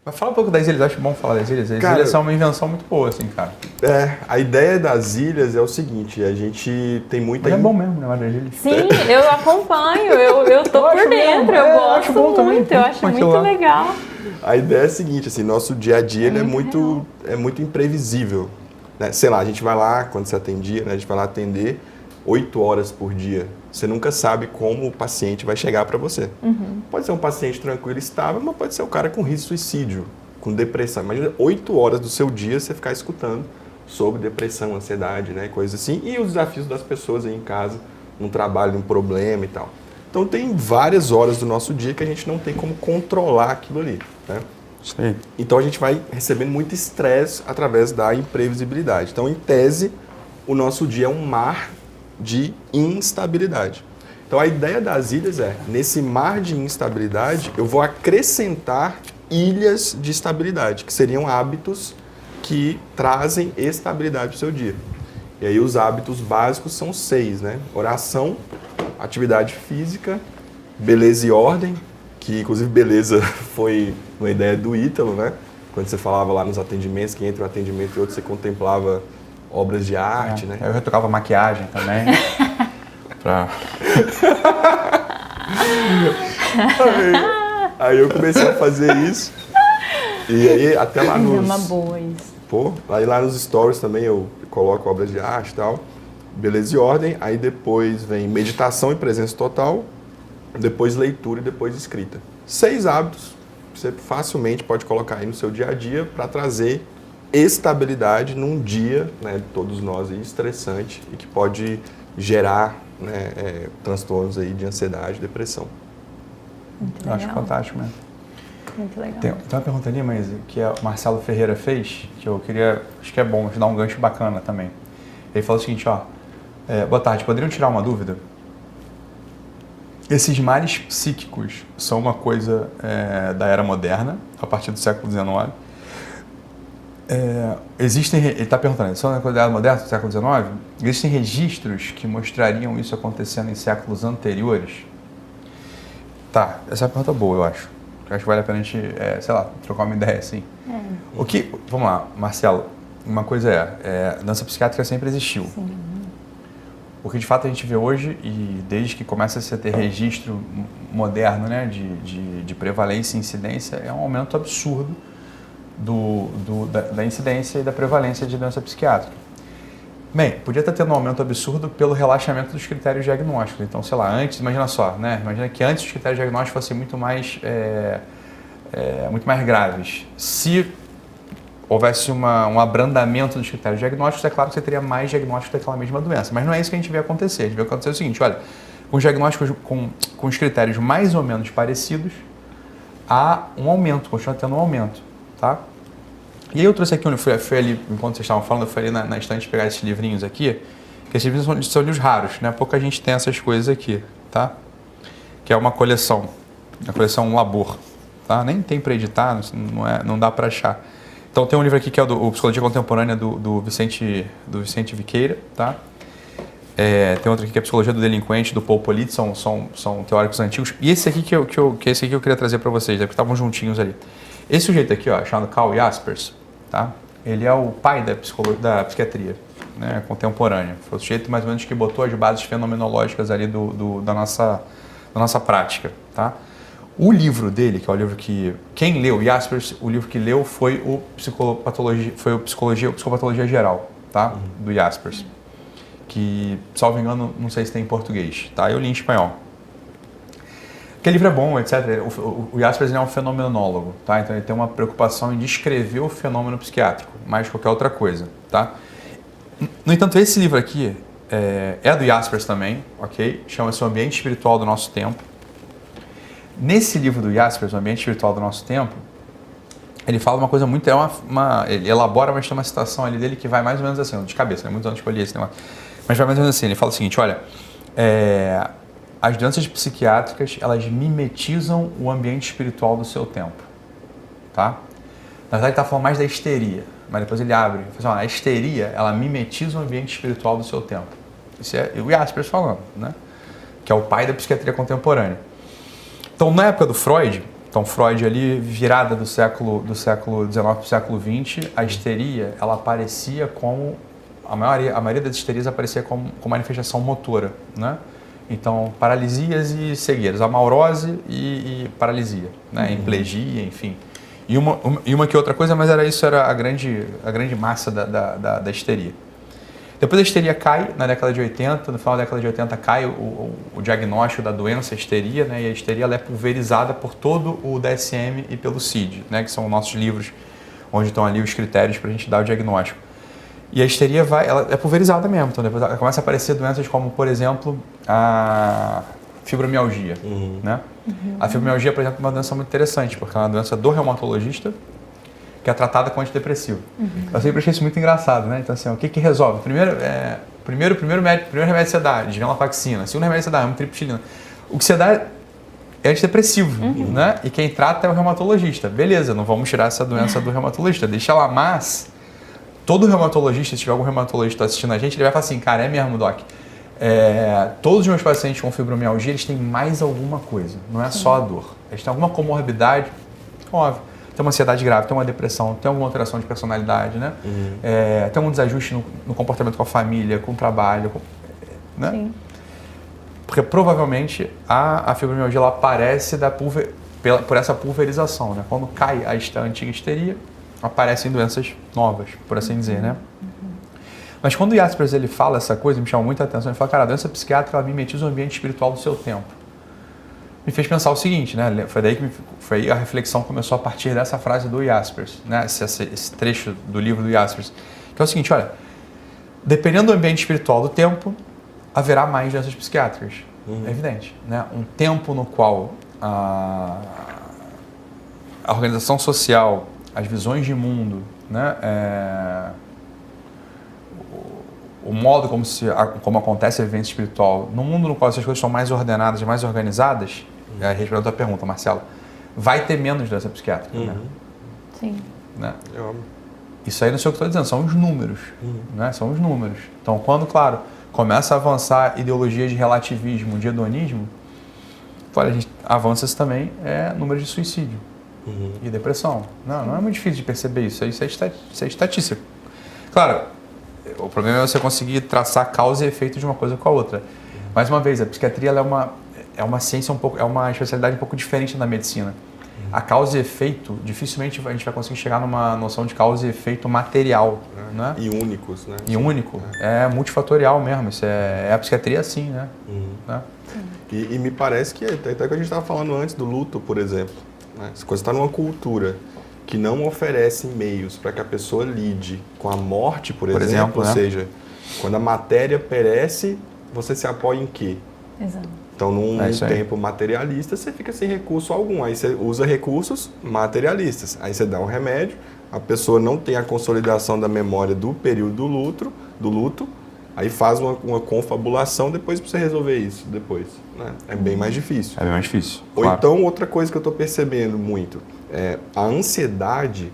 Mas fala um pouco das ilhas, eu acho bom falar das ilhas. As ilhas são uma invenção muito boa, assim, cara. A ideia das ilhas é o seguinte, a gente tem muita... Mas é bom mesmo, né, das ilhas. Sim, eu acompanho, eu tô por dentro, eu gosto muito, eu acho muito legal. A ideia é a seguinte, assim, nosso dia a dia ele é muito imprevisível. Né? Sei lá, a gente vai lá, quando você atendia, né, a gente vai lá atender 8 horas por dia. Você nunca sabe como o paciente vai chegar para você. Pode ser um paciente tranquilo e estável, mas pode ser um cara com risco de suicídio, com depressão. Imagina 8 horas do seu dia você ficar escutando sobre depressão, ansiedade, né, coisas assim. E os desafios das pessoas aí em casa, no trabalho, um problema e tal. Então tem várias horas do nosso dia que a gente não tem como controlar aquilo ali. Né? Sim. Então a gente vai recebendo muito estresse através da imprevisibilidade. Então, em tese, o nosso dia é um mar de instabilidade. Então a ideia das ilhas é, nesse mar de instabilidade, eu vou acrescentar ilhas de estabilidade, que seriam hábitos que trazem estabilidade para o seu dia. E aí os hábitos básicos são 6, né? Oração, atividade física, beleza e ordem, que inclusive beleza foi uma ideia do Ítalo, né? Quando você falava lá nos atendimentos, que entre um atendimento e outro você contemplava obras de arte, né? Eu retocava maquiagem também. Aí eu comecei a fazer isso. E aí até lá nos... É uma boa isso. Pô, aí lá nos stories também eu coloco obras de arte e tal. Beleza e ordem. Aí depois vem meditação e presença total. Depois leitura e depois escrita. 6 hábitos que você facilmente pode colocar aí no seu dia a dia para trazer estabilidade num dia, né, de todos nós aí, estressante e que pode gerar, né, transtornos aí de ansiedade, depressão. Eu acho fantástico mesmo. Muito legal. Tem uma pergunta ali, mas que o Marcelo Ferreira fez, que eu queria, acho que é bom, te dar um gancho bacana também. Ele falou o seguinte, ó, boa tarde, poderiam tirar uma dúvida? Esses males psíquicos são uma coisa da era moderna, a partir do século XIX. Ele está perguntando, são uma coisa da era moderna, do século XIX? Existem registros que mostrariam isso acontecendo em séculos anteriores? Tá, essa é uma pergunta boa, eu acho. Eu acho que vale a pena a gente, sei lá, trocar uma ideia assim. Vamos lá, Marcelo, uma coisa dança psiquiátrica sempre existiu. Sim. O que de fato a gente vê hoje, e desde que começa a ter registro moderno, né, de prevalência e incidência, é um aumento absurdo da incidência e da prevalência de doença psiquiátrica. Bem, podia estar tendo um aumento absurdo pelo relaxamento dos critérios diagnósticos. Então, sei lá, antes, imagina só, né? Imagina que antes os critérios diagnósticos fossem muito mais graves. Se houvesse um abrandamento dos critérios diagnósticos, é claro que você teria mais diagnósticos daquela mesma doença. Mas não é isso que a gente vê acontecer. A gente vê acontecer o seguinte, olha, com os diagnósticos, com os critérios mais ou menos parecidos, há um aumento, continua tendo um aumento, tá? E aí eu trouxe aqui, foi ali, enquanto vocês estavam falando, eu fui ali na estante pegar esses livrinhos aqui, que esses livrinhos são livros raros, né? Pouca gente tem essas coisas aqui, tá? Que é uma coleção, a coleção Labor, tá? Nem tem para editar, não dá para achar. Então tem um livro aqui que é o Psicologia Contemporânea do Vicente Viqueira, tá? Tem outro aqui que é a Psicologia do Delinquente, do Paul Politi, são teóricos antigos. E esse aqui que eu queria trazer para vocês, porque estavam juntinhos ali. Esse sujeito aqui, ó, chamado Karl Jaspers, tá? Ele é o pai da psiquiatria, né, contemporânea. Foi o sujeito mais ou menos que botou as bases fenomenológicas ali da nossa prática, tá? O livro dele, que é o livro que... Quem leu Jaspers, o livro que leu foi o Psicopatologia Geral, tá? Do Jaspers. Que, salvo engano, não sei se tem em português, tá? Eu li em espanhol. Aquele livro é bom, etc. O Jaspers é um fenomenólogo, tá? Então ele tem uma preocupação em descrever o fenômeno psiquiátrico, mais que qualquer outra coisa, tá? No entanto, esse livro aqui é do Jaspers também, ok? Chama-se O Ambiente Espiritual do Nosso Tempo. Nesse livro do Jaspers, O Ambiente Espiritual do Nosso Tempo, ele fala uma coisa muito... ele elabora, mas tem uma citação ali dele que vai mais ou menos assim, de cabeça, né? Muitos anos que eu li esse negócio. Mas vai mais ou menos assim, ele fala o seguinte, olha... as doenças psiquiátricas, elas mimetizam o ambiente espiritual do seu tempo, tá? Na verdade, ele está falando mais da histeria, mas depois ele abre. Ele fala assim, a histeria, ela mimetiza o ambiente espiritual do seu tempo. Isso é o Jaspers falando, né? Que é o pai da psiquiatria contemporânea. Então, na época do Freud, Então, Freud ali, virada do século XIX para o século XX, a histeria, ela aparecia como... A maioria das histerias aparecia como manifestação motora, né? Então, paralisias e cegueiras, amaurose e paralisia, né? Hemiplegia, enfim. E uma que outra coisa, mas era a grande massa da histeria. Depois a histeria cai na década de 80, no final da década de 80 cai o diagnóstico da doença histeria, né? E a histeria ela é pulverizada por todo o DSM e pelo CID, né? Que são nossos livros onde estão ali os critérios para a gente dar o diagnóstico. E a histeria ela é pulverizada mesmo, então depois começa a aparecer doenças como, por exemplo, a fibromialgia, né? A fibromialgia, por exemplo, é uma doença muito interessante, porque é uma doença do reumatologista, que é tratada com antidepressivo. Eu sempre achei isso muito engraçado, né? Então, assim, o que resolve? Primeiro remédio que você dá, desvenlafaxina. Segundo remédio que você dá, amitriptilina. O que você dá é antidepressivo, né? E quem trata é o reumatologista. Beleza, não vamos tirar essa doença do reumatologista, deixa lá, mas todo reumatologista, se tiver algum reumatologista assistindo a gente, ele vai falar assim, cara, é mesmo, Doc. Todos os meus pacientes com fibromialgia, eles têm mais alguma coisa, não é só a dor. Eles têm alguma comorbidade, óbvio. Tem uma ansiedade grave, tem uma depressão, tem alguma alteração de personalidade, né? Tem um desajuste no comportamento com a família, com o trabalho, né? Sim. Porque provavelmente a fibromialgia ela aparece por essa pulverização, né? Quando cai a antiga histeria, aparecem doenças novas, por assim dizer, né? Mas quando o Jaspers ele fala essa coisa, me chama muita atenção, ele fala, cara, a doença psiquiátrica ela mimetiza o ambiente espiritual do seu tempo. Me fez pensar o seguinte, né? Foi aí a reflexão começou a partir dessa frase do Jaspers, né? Esse trecho do livro do Jaspers, que é o seguinte, olha, dependendo do ambiente espiritual do tempo, haverá mais doenças psiquiátricas, é evidente, né? Um tempo no qual a organização social, as visões de mundo, né? O modo como acontece a vivência espiritual, no mundo no qual essas coisas são mais ordenadas, mais organizadas, respondendo a tua pergunta, Marcelo, vai ter menos doença psiquiátrica, né? Sim. Né? Isso aí não sei o que eu estou dizendo, são os números, né? São os números. Então, quando, claro, começa a avançar ideologias de relativismo, de hedonismo, olha, a gente avança também número de suicídio e depressão. Não é muito difícil de perceber isso, isso é estatística. Claro, o problema é você conseguir traçar causa e efeito de uma coisa com a outra. Mais uma vez, a psiquiatria ela é uma ciência é uma especialidade um pouco diferente da medicina. A causa e efeito, dificilmente a gente vai conseguir chegar numa noção de causa e efeito material, né? E únicos, né? E único. É multifatorial mesmo. Isso a psiquiatria assim, né? Né? E me parece que até que a gente estava falando antes do luto, por exemplo. Né? Se você está numa cultura que não oferece meios para que a pessoa lide com a morte, por exemplo, ou seja, quando a matéria perece, você se apoia em quê? Exato. Então, num tempo materialista, você fica sem recurso algum. Aí você usa recursos materialistas. Aí você dá um remédio, a pessoa não tem a consolidação da memória do período do luto, aí faz uma confabulação depois para você resolver isso depois. Né? É bem mais difícil. É bem mais difícil. Ou então, outra coisa que eu estou percebendo muito, a ansiedade,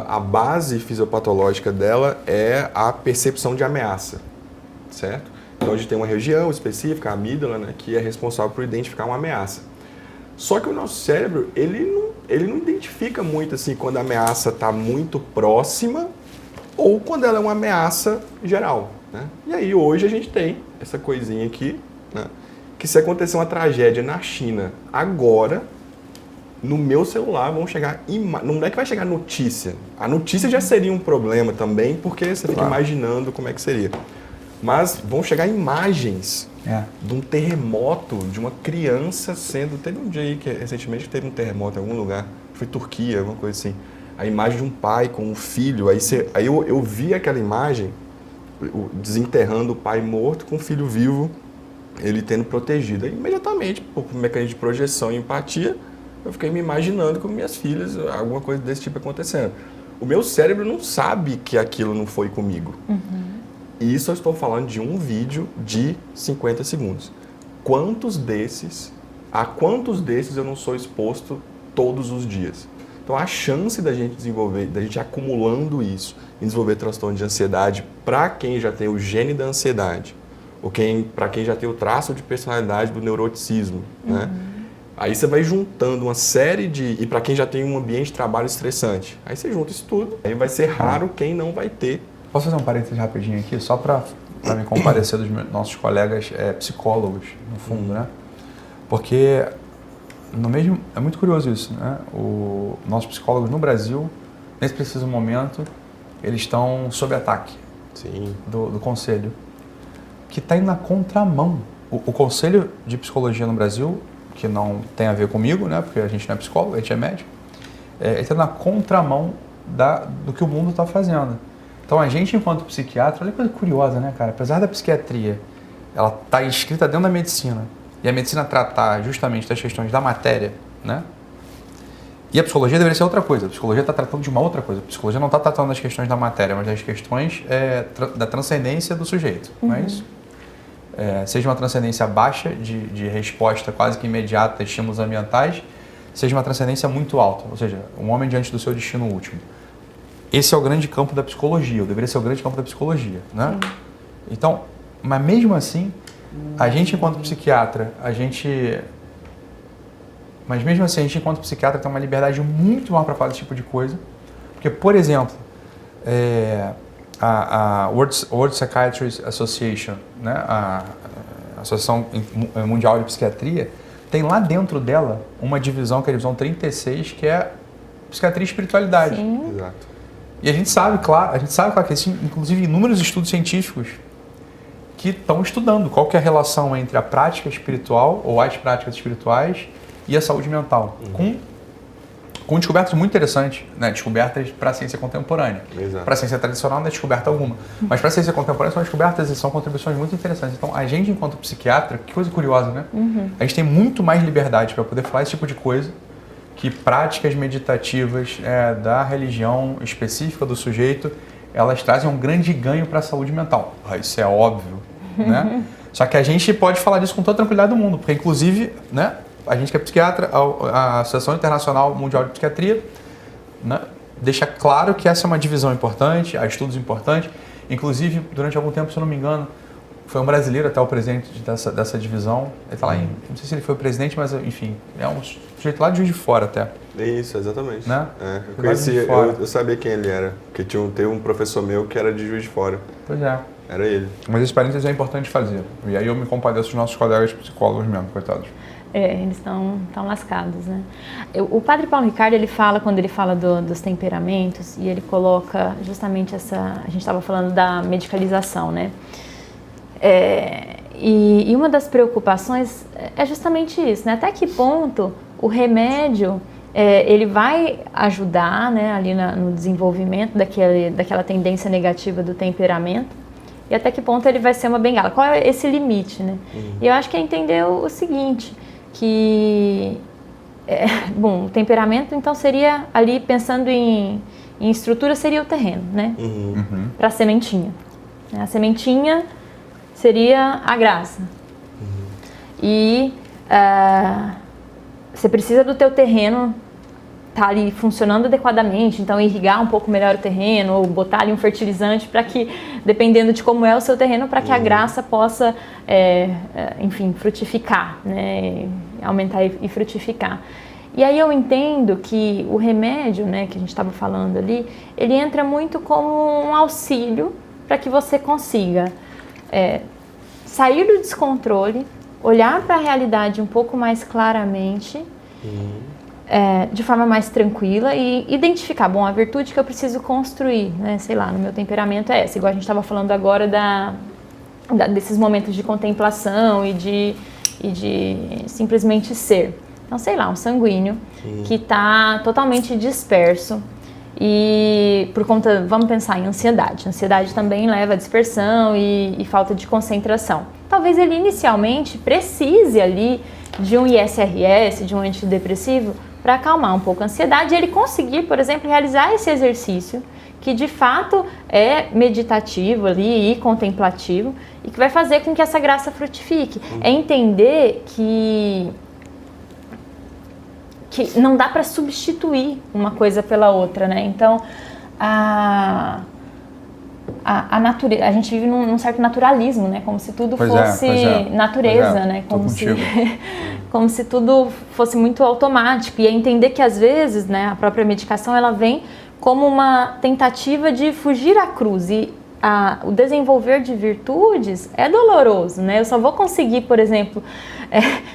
a base fisiopatológica dela é a percepção de ameaça, certo? Então, a gente tem uma região específica, a amígdala, né, que é responsável por identificar uma ameaça. Só que o nosso cérebro, ele não identifica muito assim quando a ameaça está muito próxima ou quando ela é uma ameaça geral. Né? E aí, hoje, a gente tem essa coisinha aqui, né, que se acontecer uma tragédia na China agora, no meu celular vão chegar... Não é que vai chegar notícia. A notícia já seria um problema também, porque você fica imaginando como é que seria. Mas vão chegar imagens de um terremoto, de uma criança sendo... Teve um dia aí que recentemente teve um terremoto em algum lugar, foi Turquia, alguma coisa assim. A imagem de um pai com um filho, aí eu vi aquela imagem, desenterrando o pai morto com o filho vivo, ele tendo protegido. Aí, imediatamente, por mecanismo de projeção e empatia, eu fiquei me imaginando com minhas filhas, alguma coisa desse tipo acontecendo. O meu cérebro não sabe que aquilo não foi comigo. E isso eu estou falando de um vídeo de 50 segundos. A quantos desses eu não sou exposto todos os dias? Então, a chance da gente desenvolver, da gente acumulando isso, em desenvolver transtorno de ansiedade para quem já tem o gene da ansiedade, ou para quem já tem o traço de personalidade do neuroticismo, né? Aí você vai juntando uma série de... E para quem já tem um ambiente de trabalho estressante, aí você junta isso tudo. Aí vai ser raro quem não vai ter. Posso fazer um parênteses rapidinho aqui, só para me comparecer dos nossos colegas psicólogos, no fundo, né? Porque é muito curioso isso, né? Nossos psicólogos no Brasil, nesse preciso momento, eles estão sob ataque. Sim. Do conselho, que está indo na contramão. O conselho de psicologia no Brasil, que não tem a ver comigo, né? Porque a gente não é psicólogo, a gente é médico, ele está na contramão do que o mundo está fazendo. Então a gente, enquanto psiquiatra, olha que coisa curiosa, né, cara? Apesar da psiquiatria, ela está inscrita dentro da medicina, e a medicina tratar justamente das questões da matéria, né? E a psicologia deveria ser outra coisa. A psicologia está tratando de uma outra coisa. A psicologia não está tratando das questões da matéria, mas das questões da transcendência do sujeito. Não é isso? Seja uma transcendência baixa, de resposta quase que imediata a estímulos ambientais, seja uma transcendência muito alta, ou seja, um homem diante do seu destino último. Esse é o grande campo da psicologia, ou deveria ser o grande campo da psicologia, né? Então, mas mesmo assim, a gente enquanto psiquiatra, Mas mesmo assim, a gente, enquanto psiquiatra, tem uma liberdade muito maior para falar desse tipo de coisa. Porque, por exemplo, a World Psychiatrist Association, né, a Associação Mundial de Psiquiatria, tem lá dentro dela uma divisão, que é a divisão 36, que é psiquiatria e espiritualidade. Sim. Exato. E a gente sabe, claro, que existem, inclusive, inúmeros estudos científicos que estão estudando qual que é a relação entre a prática espiritual, ou as práticas espirituais, e a saúde mental, com descobertas muito interessantes, né? Descobertas para a ciência contemporânea. Para a ciência tradicional não é descoberta alguma, mas para a ciência contemporânea são descobertas e são contribuições muito interessantes. Então, a gente, enquanto psiquiatra, que coisa curiosa, né? A gente tem muito mais liberdade para poder falar esse tipo de coisa que práticas meditativas da religião específica do sujeito, elas trazem um grande ganho para a saúde mental. Isso é óbvio, né? Só que a gente pode falar disso com toda a tranquilidade do mundo, porque, inclusive, né? A gente que é psiquiatra, a Associação Internacional Mundial de Psiquiatria, né, deixa claro que essa é uma divisão importante, há estudos importantes. Inclusive, durante algum tempo, se eu não me engano, foi um brasileiro até o presidente dessa divisão. Ele está lá não sei se ele foi o presidente, mas enfim, é um sujeito lá de Juiz de Fora até. Isso, exatamente. Né? Eu conheci, eu sabia quem ele era, porque teve um professor meu que era de Juiz de Fora. Pois é. Era ele. Mas esse parênteses é importante fazer. E aí eu me compadeço dos nossos colegas psicólogos mesmo, coitados. Eles estão lascados, né? O padre Paulo Ricardo, quando ele fala dos temperamentos, e ele coloca justamente a gente estava falando da medicalização, né? E uma das preocupações é justamente isso, né? Até que ponto o remédio, ele vai ajudar, né, ali no desenvolvimento daquela tendência negativa do temperamento, e até que ponto ele vai ser uma bengala. Qual é esse limite, né? E eu acho que é entender o seguinte, que, o temperamento, então, seria ali, pensando em estrutura, seria o terreno, né? Para a sementinha. A sementinha seria a graça. E você precisa do teu terreno estar ali funcionando adequadamente, então irrigar um pouco melhor o terreno, ou botar ali um fertilizante para que, dependendo de como é o seu terreno, para que a graça possa, enfim, frutificar, né? Aumentar e frutificar. E aí eu entendo que o remédio, né, que a gente estava falando ali, ele entra muito como um auxílio para que você consiga sair do descontrole, olhar para a realidade um pouco mais claramente, de forma mais tranquila, e identificar, a virtude que eu preciso construir, né? Sei lá, no meu temperamento é essa, igual a gente estava falando agora desses momentos de contemplação e de simplesmente ser. Então, sei lá, um sanguíneo que está totalmente disperso e por conta, vamos pensar em ansiedade. A ansiedade também leva a dispersão e falta de concentração. Talvez ele inicialmente precise ali de um ISRS, de um antidepressivo, para acalmar um pouco a ansiedade e ele conseguir, por exemplo, realizar esse exercício que de fato é meditativo ali e contemplativo e que vai fazer com que essa graça frutifique. É entender que não dá para substituir uma coisa pela outra, né? Então, a natureza, a gente vive num certo naturalismo, né? Como se tudo fosse natureza, né? Como se tudo fosse muito automático. E é entender que às vezes, né, a própria medicação ela vem como uma tentativa de fugir à cruz. E o desenvolver de virtudes é doloroso, né? Eu só vou conseguir, por exemplo,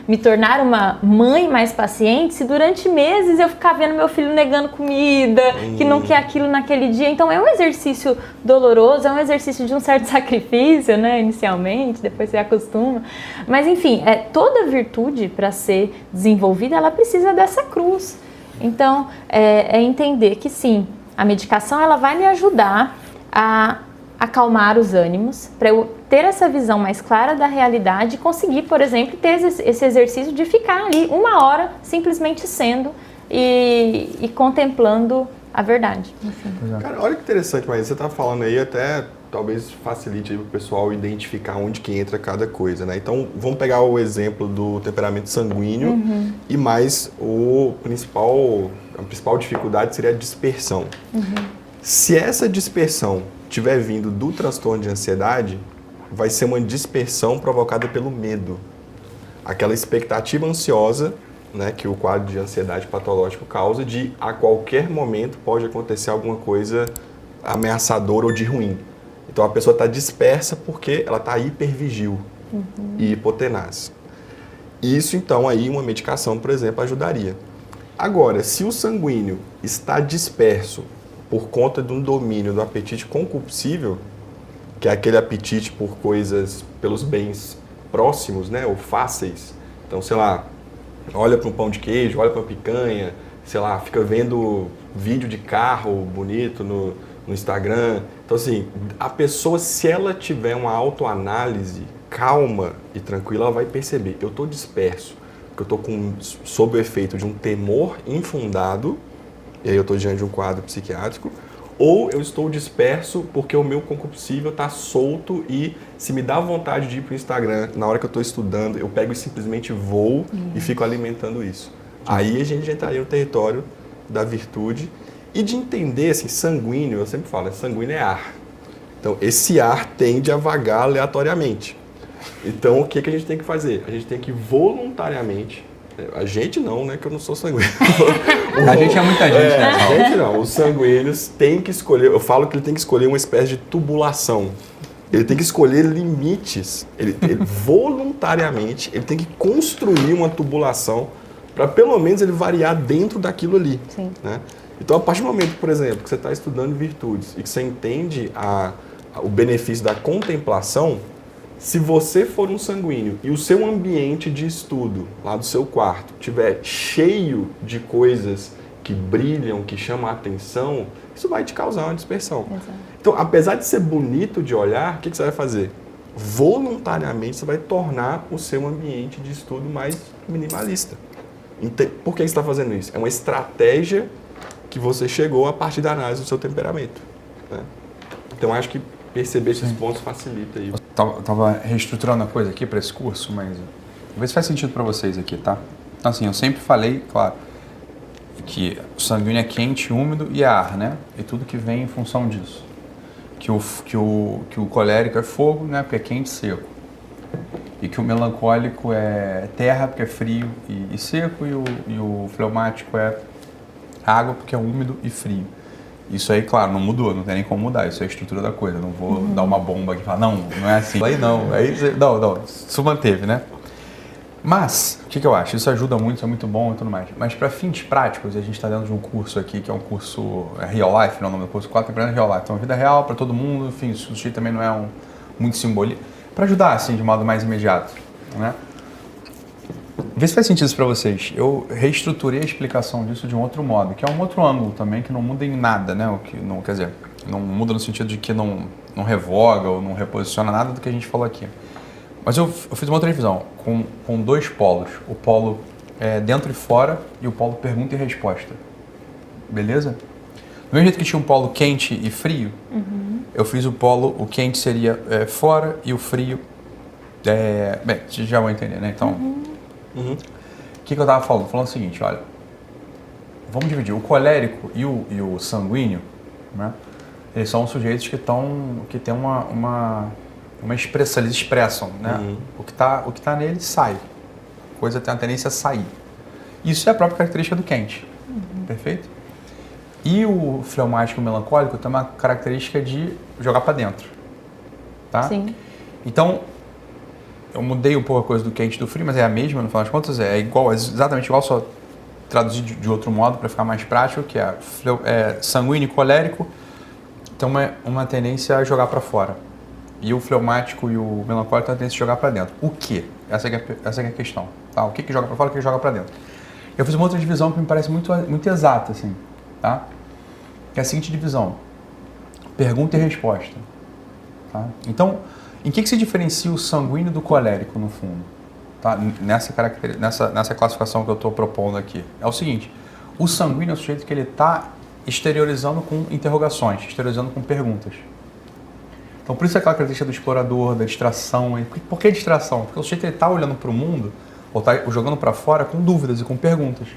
me tornar uma mãe mais paciente se durante meses eu ficar vendo meu filho negando comida, que não quer aquilo naquele dia. Então é um exercício doloroso, é um exercício de um certo sacrifício, né? Inicialmente, depois você acostuma. Mas enfim, toda virtude para ser desenvolvida, ela precisa dessa cruz. Então é entender que sim, a medicação ela vai me ajudar a acalmar os ânimos, para eu ter essa visão mais clara da realidade e conseguir, por exemplo, ter esse exercício de ficar ali 1 hora simplesmente sendo e contemplando a verdade. Enfim. Cara, olha que interessante, mas você está falando aí até talvez facilite aí para o pessoal identificar onde que entra cada coisa, né? Então, vamos pegar o exemplo do temperamento sanguíneo e mais a principal dificuldade seria a dispersão. Se essa dispersão tiver vindo do transtorno de ansiedade, vai ser uma dispersão provocada pelo medo. Aquela expectativa ansiosa, né, que o quadro de ansiedade patológico causa, de a qualquer momento pode acontecer alguma coisa ameaçadora ou de ruim. Então a pessoa está dispersa porque ela está hipervigil e hipotenaz. Isso então aí uma medicação, por exemplo, ajudaria. Agora, se o sanguíneo está disperso por conta de um domínio do apetite concupiscível, que é aquele apetite por coisas, pelos bens próximos, né, ou fáceis. Então, sei lá, olha para um pão de queijo, olha para uma picanha, sei lá, fica vendo vídeo de carro bonito no Instagram. Então, assim, a pessoa, se ela tiver uma autoanálise calma e tranquila, ela vai perceber, eu estou disperso, porque eu estou sob o efeito de um temor infundado, e aí eu estou diante de um quadro psiquiátrico, ou eu estou disperso porque o meu concupiscível está solto e se me dá vontade de ir para o Instagram, na hora que eu estou estudando, eu pego e simplesmente vou e fico alimentando isso. Aí a gente entraria no território da virtude e de entender, assim, sanguíneo, eu sempre falo, sanguíneo é ar. Então, esse ar tende a vagar aleatoriamente. Então, o que a gente tem que fazer? A gente tem que voluntariamente... A gente não, né? Que eu não sou sanguíneo. A gente é muita gente, né? A gente não. Os sanguíneos têm que escolher... Eu falo que ele tem que escolher uma espécie de tubulação. Ele tem que escolher limites. Ele voluntariamente, ele tem que construir uma tubulação para pelo menos ele variar dentro daquilo ali. Sim. Né? Então, a partir do momento, por exemplo, que você está estudando virtudes e que você entende o benefício da contemplação, se você for um sanguíneo e o seu ambiente de estudo lá do seu quarto estiver cheio de coisas que brilham, que chamam a atenção, isso vai te causar uma dispersão. Exato. Então, apesar de ser bonito de olhar, o que você vai fazer? Voluntariamente você vai tornar o seu ambiente de estudo mais minimalista. Por que você está fazendo isso? É uma estratégia que você chegou a partir da análise do seu temperamento. Né? Então, acho que perceber esses pontos facilita aí. Tava reestruturando a coisa aqui para esse curso, mas vou ver se faz sentido para vocês aqui, tá? Então, assim, eu sempre falei, claro, que o sanguíneo é quente, úmido e ar, né? E tudo que vem em função disso. Que o colérico é fogo, né? Porque é quente e seco. E que o melancólico é terra, porque é frio e seco, e o fleumático é água, porque é úmido e frio. Isso aí, claro, não mudou, não tem nem como mudar, isso é a estrutura da coisa. Não vou dar uma bomba aqui e falar, não é assim. Aí não, não, isso manteve, né? Mas, o que eu acho? Isso ajuda muito, isso é muito bom e tudo mais. Mas para fins práticos, a gente está dentro de um curso aqui, que é um curso Real Life, não é o nome do curso, 4 temperamentos Real Life. Então, vida real para todo mundo, enfim, isso também não é muito simbolismo. Para ajudar, assim, de modo mais imediato, né? Vê se faz sentido isso para vocês. Eu reestruturei a explicação disso de um outro modo, que é um outro ângulo também, que não muda em nada, né? O que não, quer dizer, não muda no sentido de que não revoga ou não reposiciona nada do que a gente falou aqui. Mas eu fiz uma outra revisão, com dois polos. O polo dentro e fora e o polo pergunta e resposta. Beleza? Do mesmo jeito que tinha um polo quente e frio, eu fiz o quente seria fora e o frio... bem, vocês já vão entender, né? Então... O que eu estava falando? Falando o seguinte, olha, vamos dividir o colérico e o sanguíneo, né? eles são sujeitos que têm uma expressão, eles expressam, né? O que tá nele sai. A coisa tem a tendência a sair. Isso é a própria característica do quente. Perfeito? E o fleumático melancólico tem uma característica de jogar para dentro. Tá? Sim. Então, eu mudei um pouco a coisa do quente e do frio, mas é a mesma, no final das contas, é igual, exatamente igual, só traduzir de outro modo para ficar mais prático, que é sanguíneo e colérico, tem uma tendência a jogar para fora. E o fleumático e o melancólico tem a tendência a jogar para dentro. O quê? Essa é a questão. Tá? O que joga para fora e o que joga para dentro? Eu fiz uma outra divisão que me parece muito exata, assim, tá? Que é a seguinte divisão: pergunta e resposta. Tá? Então, em que se diferencia o sanguíneo do colérico, no fundo? Tá? Nessa classificação que eu estou propondo aqui. É o seguinte: o sanguíneo é o sujeito que ele está exteriorizando com interrogações, exteriorizando com perguntas. Então, por isso é aquela característica do explorador, da distração. Por que distração? Porque o sujeito está olhando para o mundo, ou está jogando para fora com dúvidas e com perguntas.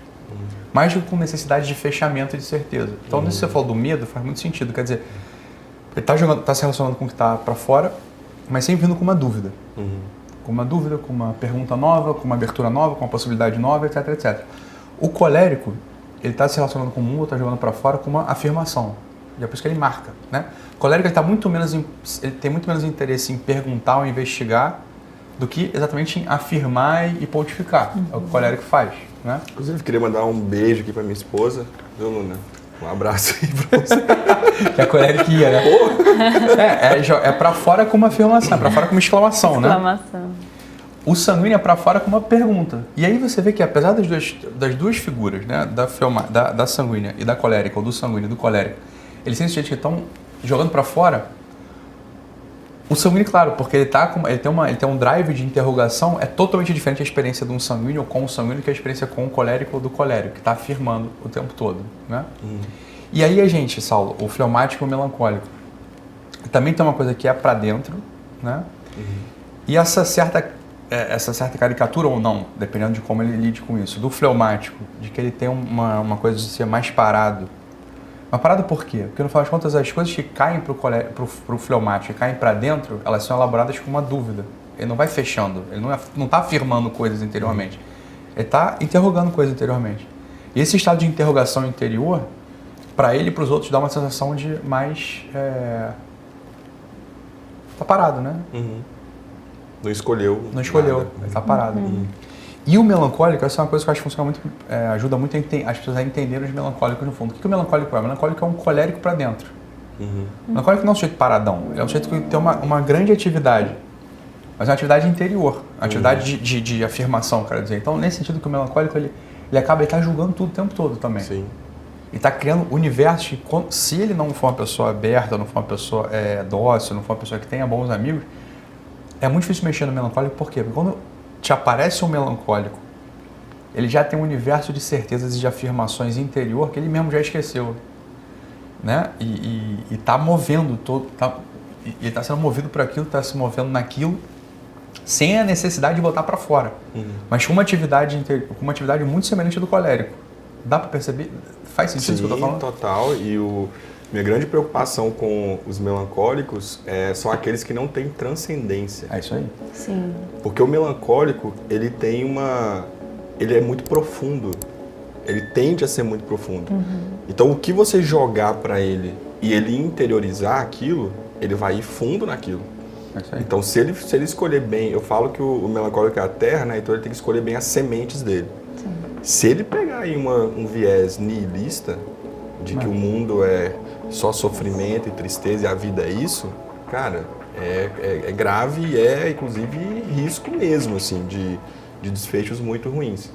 Mais do que com necessidade de fechamento e de certeza. Então, nisso que você falou do medo, faz muito sentido. Quer dizer, ele está se relacionando com o que está para fora, mas sempre vindo com uma dúvida. Com uma dúvida, com uma pergunta nova, com uma abertura nova, com uma possibilidade nova, etc, etc. O colérico, ele está se relacionando com o mundo, está jogando para fora com uma afirmação. E é por isso que ele marca, né? O colérico ele tem muito menos interesse em perguntar ou investigar do que exatamente em afirmar e pontificar. É o que o colérico faz, né? Inclusive, queria mandar um beijo aqui para minha esposa, viu, Luna? Um abraço aí pra você. Que a colérica, né? É pra fora com uma afirmação, é pra fora com uma exclamação, né? Exclamação. O sanguíneo é pra fora com uma pergunta. E aí você vê que apesar das duas figuras, né? Da sanguínea e da colérica, ou do sanguíneo e do colérico, eles têm gente que estão jogando pra fora. O sanguíneo, claro, porque ele tem um drive de interrogação, é totalmente diferente a experiência de um sanguíneo com o sanguíneo que a experiência com o colérico ou do colérico, que está afirmando o tempo todo, né? E aí a gente, Saulo, o fleumático e o melancólico, também tem uma coisa que é para dentro, né? E essa certa caricatura ou não, dependendo de como ele lide com isso, do fleumático, de que ele tem uma coisa de ser mais parado. Mas parado por quê? Porque no final das contas as coisas que caem pro fleumático e caem para dentro, elas são elaboradas com uma dúvida. Ele não vai fechando, ele não está afirmando coisas interiormente. Ele está interrogando coisas interiormente. E esse estado de interrogação interior, para ele e para os outros, dá uma sensação de mais... Tá parado, né? Não escolheu. Não escolheu, nada. ele está parado. E o melancólico, essa é uma coisa que eu acho que funciona muito, ajuda muito as pessoas a entenderem os melancólicos no fundo. O que o melancólico é? O melancólico é um colérico para dentro. O melancólico não é um sujeito paradão, ele é um sujeito que tem uma grande atividade, mas é uma atividade interior, uma atividade de afirmação, quero dizer. Então, nesse sentido que o melancólico, ele está julgando tudo o tempo todo também. Sim. E está criando universos que, se ele não for uma pessoa aberta, não for uma pessoa dócil, não for uma pessoa que tenha bons amigos, é muito difícil mexer no melancólico. Por quê? Porque quando te aparece um melancólico, ele já tem um universo de certezas e de afirmações interior que ele mesmo já esqueceu, né? E está movendo ele está sendo movido por aquilo, está se movendo naquilo, sem a necessidade de botar para fora, mas com uma atividade muito semelhante do colérico. Dá para perceber? Faz sentido isso que eu estou falando? Total. E minha grande preocupação com os melancólicos são aqueles que não têm transcendência. É isso aí. Sim. Porque o melancólico, ele é muito profundo. Ele tende a ser muito profundo. Então, o que você jogar para ele e ele interiorizar aquilo, ele vai ir fundo naquilo. É isso aí. Então, se ele escolher bem, eu falo que o melancólico é a terra, né? Então ele tem que escolher bem as sementes dele. Sim. Se ele pegar aí um viés nihilista, de que o mundo é só sofrimento e tristeza e a vida é isso, cara, é grave e é, inclusive, risco mesmo, assim, de desfechos muito ruins.